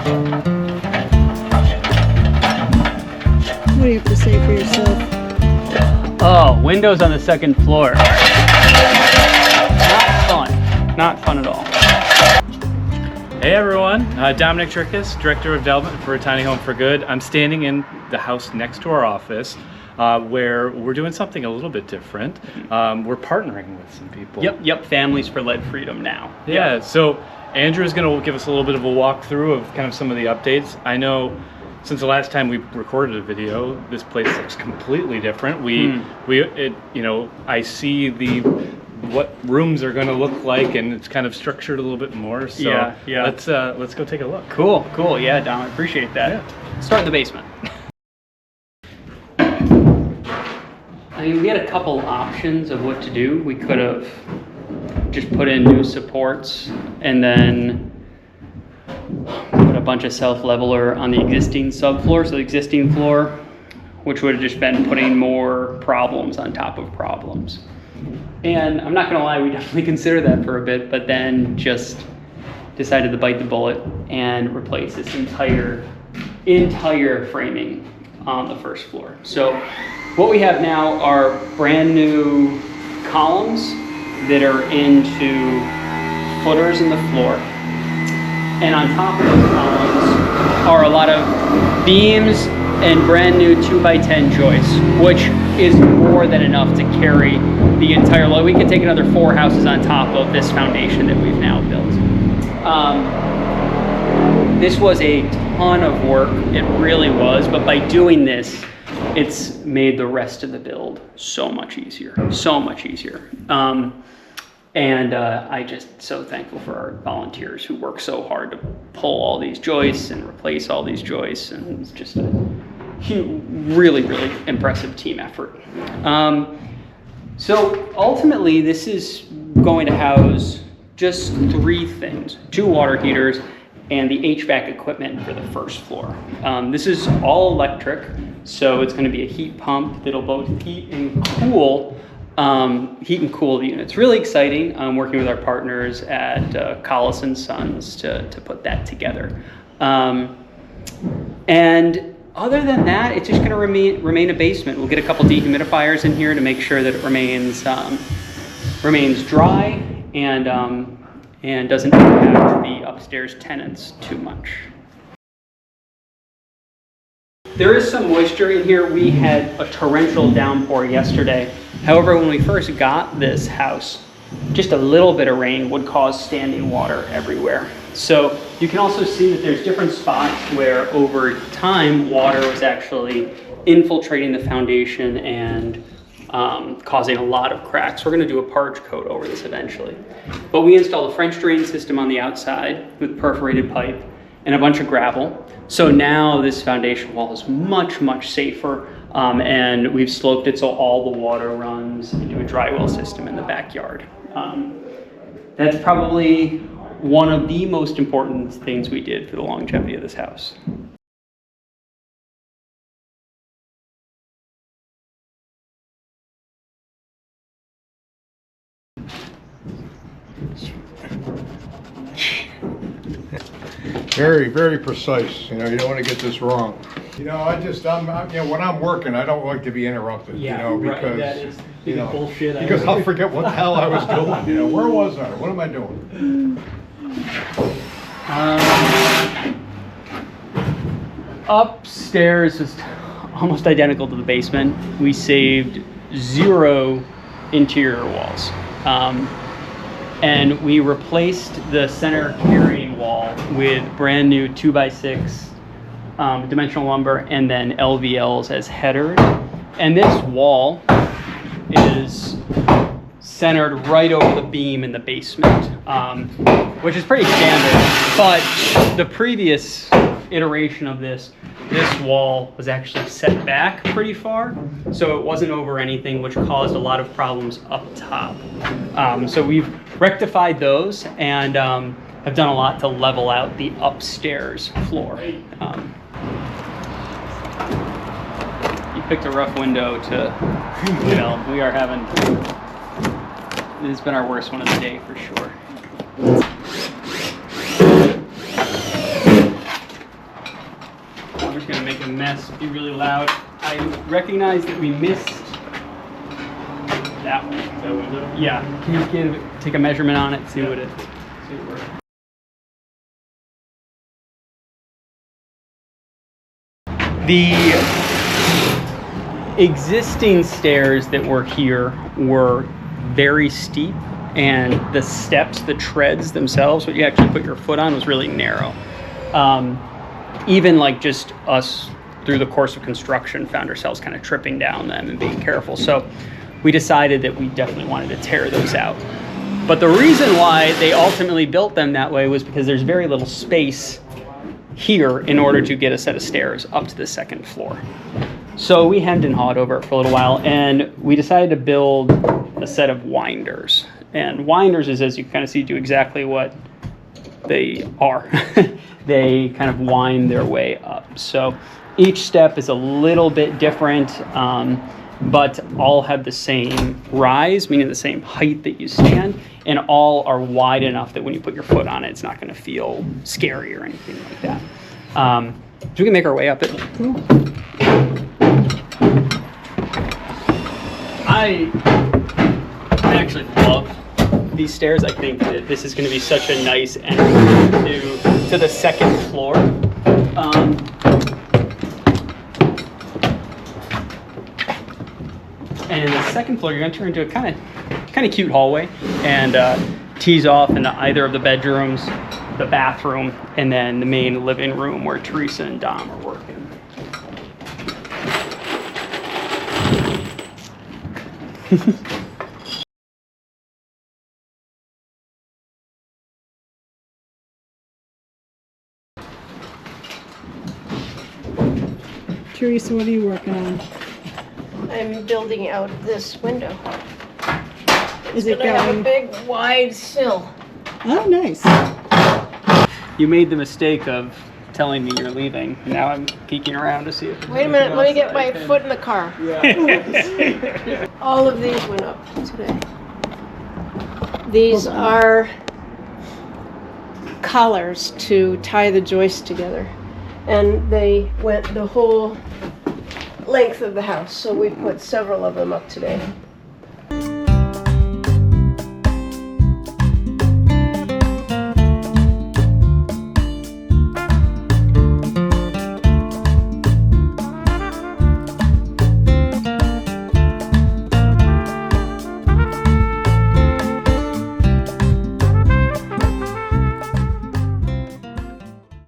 What do you have to say for yourself? Oh, windows on the second floor. Not fun. Not fun at all. Hey everyone, Dominic Trickus, Director of Development for Tiny Home for Good. I'm standing in the house next to our office where we're doing something a little bit different. We're partnering with some people. Yep, Families for Lead Freedom now. Yeah, so Andrew is going to give us a little bit of a walkthrough of kind of some of the updates. I know since the last time we recorded a video, this place looks completely different. I see what rooms are going to look like, and it's kind of structured a little bit more. So yeah. Let's go take a look. Cool. Yeah, Dom, I appreciate that. Yeah. Start in the basement. I mean, we had a couple options of what to do. We could have just put in new supports and then put a bunch of self-leveler on the existing subfloor, so the existing floor, which would have just been putting more problems on top of problems. And I'm not gonna lie, we definitely considered that for a bit, but then just decided to bite the bullet and replace this entire framing on the first floor. So what we have now are brand new columns that are into footers in the floor. And on top of those columns are a lot of beams and brand new 2x10 joists, which is more than enough to carry the entire load. We can take another 4 houses on top of this foundation that we've now built. This was a ton of work, it really was, but by doing this, it's made the rest of the build so much easier. I'm just so thankful for our volunteers who work so hard to pull all these joists and replace all these joists, and it's just a really impressive team effort. So ultimately, this is going to house just 3 things: 2 water heaters and the HVAC equipment for the first floor. This is all electric, so it's going to be a heat pump that'll both heat and cool the units. Really exciting. I'm working with our partners at Collis & Sons to put that together. And other than that, it's just going to remain a basement. We'll get a couple dehumidifiers in here to make sure that it remains dry and doesn't impact the upstairs tenants too much. There is some moisture in here. We had a torrential downpour yesterday. However, when we first got this house, just a little bit of rain would cause standing water everywhere. So you can also see that there's different spots where over time water was actually infiltrating the foundation and causing a lot of cracks. We're going to do a parge coat over this eventually. But we installed a French drain system on the outside with perforated pipe and a bunch of gravel. So now this foundation wall is much safer, and we've sloped it so all the water runs into a dry well system in the backyard. That's probably one of the most important things we did for the longevity of this house. Very precise. You know, you don't want to get this wrong. You know, when I'm working, I don't like to be interrupted. Yeah, you know, because right. That is bullshit. Because I'll forget what the hell I was doing. You know, where was I? What am I doing? Upstairs is almost identical to the basement. We saved 0 interior walls. And we replaced the center carrying wall with brand new 2x6 dimensional lumber and then LVLs as headers. And this wall is centered right over the beam in the basement, which is pretty standard. But the previous iteration of this wall was actually set back pretty far, so it wasn't over anything, which caused a lot of problems up top. So we've rectified those and have done a lot to level out the upstairs floor. You picked a rough window to, we are having, it's been our worst one of the day for sure. has to be really loud. I recognize that we missed that one. That window? Yeah. Can you take a measurement on it? See what it. See what the existing stairs that were here were very steep, and the steps, the treads themselves, what you actually put your foot on, was really narrow. Even like just us through the course of construction found ourselves kind of tripping down them and being careful. So we decided that we definitely wanted to tear those out. But the reason why they ultimately built them that way was because there's very little space here in order to get a set of stairs up to the second floor. So we hemmed and hawed over it for a little while, and we decided to build a set of winders. And winders is, as you kind of see, do exactly what they are. They kind of wind their way up. So each step is a little bit different, but all have the same rise, meaning the same height that you stand, and all are wide enough that when you put your foot on it, it's not going to feel scary or anything like that. So we can make our way up it. I actually love these stairs. I think that this is going to be such a nice entrance to the second floor. And the second floor, you're going to turn into a kind of cute hallway, and tease off into either of the bedrooms, the bathroom, and then the main living room where Teresa and Dom are working. Teresa, what are you working on? I'm building out this window. Is it Gonna have a going? big wide sill. Oh, nice. You made the mistake of telling me you're leaving. Now I'm peeking around to see if. Wait a minute, let me get my foot in the car. All of these went up today. These are collars to tie the joists together. And they went the whole length of the house, so we put several of them up today.